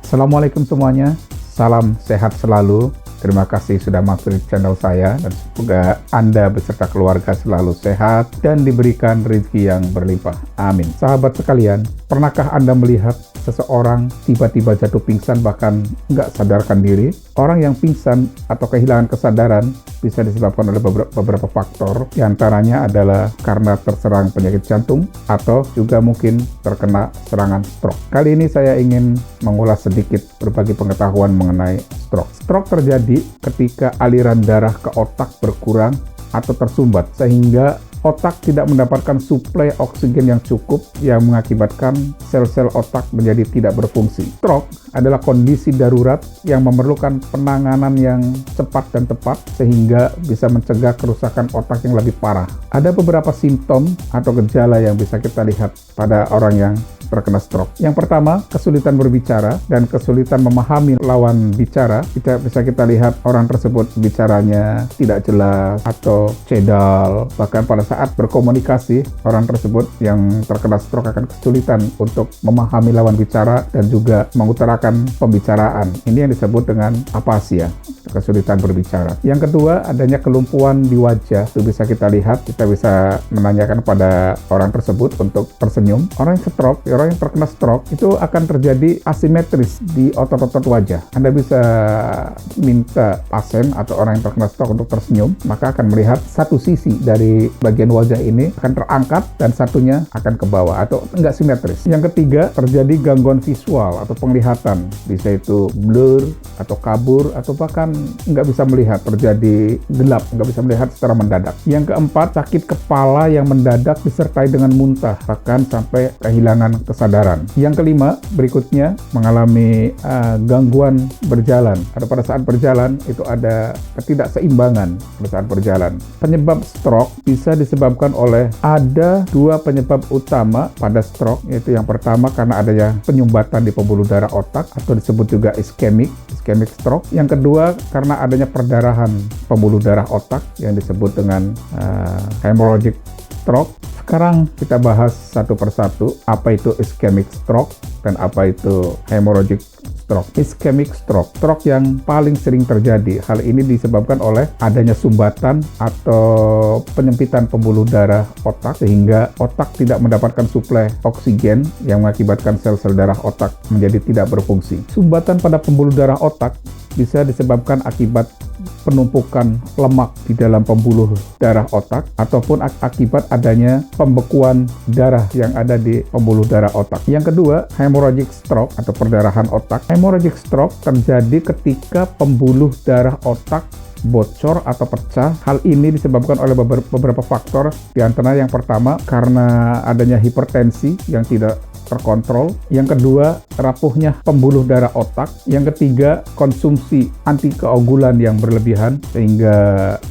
Assalamualaikum semuanya, salam sehat selalu. Terima kasih sudah mampir di channel saya dan semoga Anda beserta keluarga selalu sehat dan diberikan rezeki yang berlimpah. Amin. Sahabat sekalian, pernahkah Anda melihat seseorang tiba-tiba jatuh pingsan bahkan nggak sadarkan diri? Orang yang pingsan atau kehilangan kesadaran bisa disebabkan oleh beberapa faktor. Di antaranya adalah karena terserang penyakit jantung atau juga mungkin terkena serangan stroke. Kali ini saya ingin mengulas sedikit berbagi pengetahuan mengenai stroke. Stroke terjadi ketika aliran darah ke otak berkurang atau tersumbat sehingga otak tidak mendapatkan suplai oksigen yang cukup yang mengakibatkan sel-sel otak menjadi tidak berfungsi. Stroke adalah kondisi darurat yang memerlukan penanganan yang cepat dan tepat sehingga bisa mencegah kerusakan otak yang lebih parah. Ada beberapa simptom atau gejala yang bisa kita lihat pada orang yang terkena stroke. Yang pertama, kesulitan berbicara dan kesulitan memahami lawan bicara. Bisa kita lihat orang tersebut bicaranya tidak jelas atau cedal. Bahkan pada saat berkomunikasi, orang tersebut yang terkena stroke akan kesulitan untuk memahami lawan bicara dan juga mengutarakan pembicaraan. Ini yang disebut dengan afasia, kesulitan berbicara. Yang kedua, adanya kelumpuhan di wajah. Itu bisa kita lihat, kita bisa menanyakan pada orang tersebut untuk tersenyum. Orang yang terkena stroke itu akan terjadi asimetris di otot-otot wajah. Anda bisa minta pasien atau orang yang terkena stroke untuk tersenyum, maka akan melihat satu sisi dari bagian wajah ini akan terangkat dan satunya akan ke bawah atau enggak simetris. Yang ketiga, terjadi gangguan visual atau penglihatan. Bisa itu blur atau kabur atau bahkan nggak bisa melihat, terjadi gelap, nggak bisa melihat secara mendadak. Yang keempat, sakit kepala yang mendadak disertai dengan muntah, bahkan sampai kehilangan kesadaran. Yang kelima, berikutnya mengalami gangguan berjalan. Pada saat berjalan itu ada ketidakseimbangan pada saat berjalan. Penyebab stroke bisa disebabkan oleh ada dua penyebab utama pada stroke, yaitu yang pertama karena adanya penyumbatan di pembuluh darah otak atau disebut juga ischemic stroke. Yang kedua karena adanya perdarahan pembuluh darah otak yang disebut dengan hemorrhagic stroke. Sekarang kita bahas satu persatu apa itu ischemic stroke dan apa itu hemorrhagic stroke. Ischemic stroke yang paling sering terjadi. Hal ini disebabkan oleh adanya sumbatan atau penyempitan pembuluh darah otak sehingga otak tidak mendapatkan suplai oksigen yang mengakibatkan sel-sel darah otak menjadi tidak berfungsi. Sumbatan pada pembuluh darah otak bisa disebabkan akibat penumpukan lemak di dalam pembuluh darah otak ataupun akibat adanya pembekuan darah yang ada di pembuluh darah otak. Yang kedua, hemorrhagic stroke atau perdarahan otak. Hemorrhagic stroke terjadi ketika pembuluh darah otak bocor atau pecah. Hal ini disebabkan oleh beberapa faktor, di antara yang pertama karena adanya hipertensi yang tidak terkontrol. Yang kedua, rapuhnya pembuluh darah otak. Yang ketiga, konsumsi antikoagulan yang berlebihan sehingga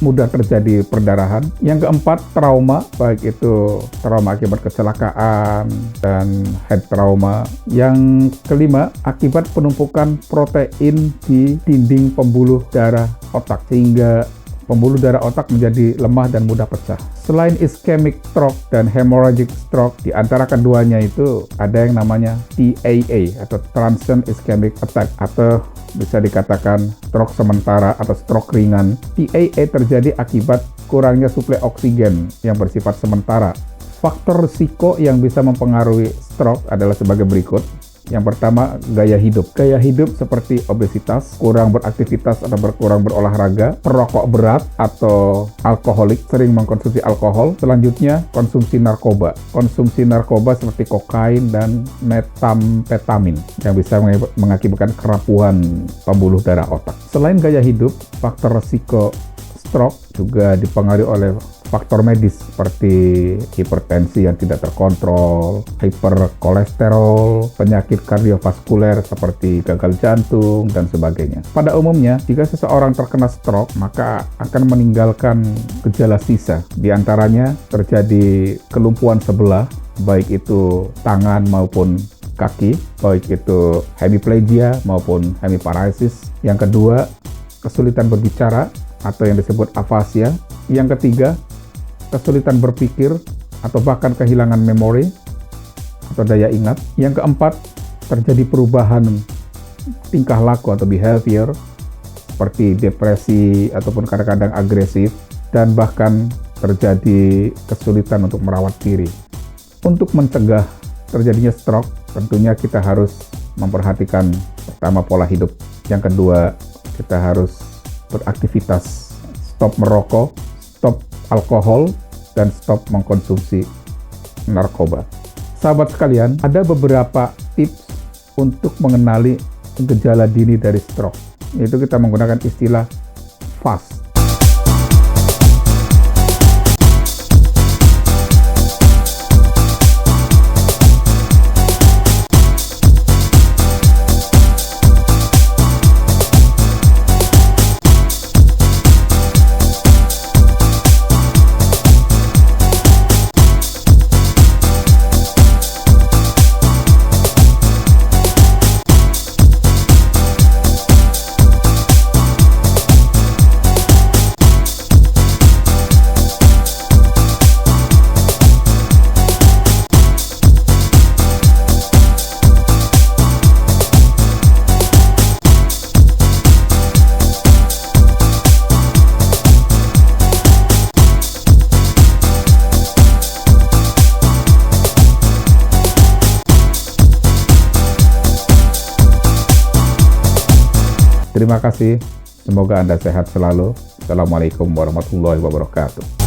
mudah terjadi perdarahan. Yang keempat, trauma, baik itu trauma akibat kecelakaan dan head trauma. Yang kelima, akibat penumpukan protein di dinding pembuluh darah otak sehingga pembuluh darah otak menjadi lemah dan mudah pecah. Selain ischemic stroke dan hemorrhagic stroke, di antara keduanya itu ada yang namanya TAA atau transient ischemic attack atau bisa dikatakan stroke sementara atau stroke ringan. TAA terjadi akibat kurangnya suplai oksigen yang bersifat sementara. Faktor risiko yang bisa mempengaruhi stroke adalah sebagai berikut. Yang pertama, gaya hidup. Gaya hidup seperti obesitas, kurang beraktivitas atau kurang berolahraga, perokok berat atau alkoholik, sering mengkonsumsi alkohol. Selanjutnya, konsumsi narkoba. Konsumsi narkoba seperti kokain dan metamfetamin yang bisa mengakibatkan kerapuhan pembuluh darah otak. Selain gaya hidup, faktor risiko stroke juga dipengaruhi oleh faktor medis seperti hipertensi yang tidak terkontrol, hiperkolesterol, penyakit kardiovaskuler seperti gagal jantung, dan sebagainya. Pada umumnya, jika seseorang terkena stroke, maka akan meninggalkan gejala sisa. Di antaranya terjadi kelumpuhan sebelah, baik itu tangan maupun kaki, baik itu hemiplegia maupun hemiparesis. Yang kedua, kesulitan berbicara atau yang disebut afasia. Yang ketiga, kesulitan berpikir atau bahkan kehilangan memori atau daya ingat. Yang keempat, terjadi perubahan tingkah laku atau behavior seperti depresi ataupun kadang-kadang agresif, dan bahkan terjadi kesulitan untuk merawat diri. Untuk mencegah terjadinya stroke, tentunya kita harus memperhatikan pertama pola hidup. Yang kedua, kita harus beraktivitas, stop merokok, stop alkohol, dan stop mengkonsumsi narkoba. Sahabat sekalian, ada beberapa tips untuk mengenali gejala dini dari stroke. Yaitu kita menggunakan istilah FAST. Terima kasih, semoga Anda sehat selalu. Assalamualaikum warahmatullahi wabarakatuh.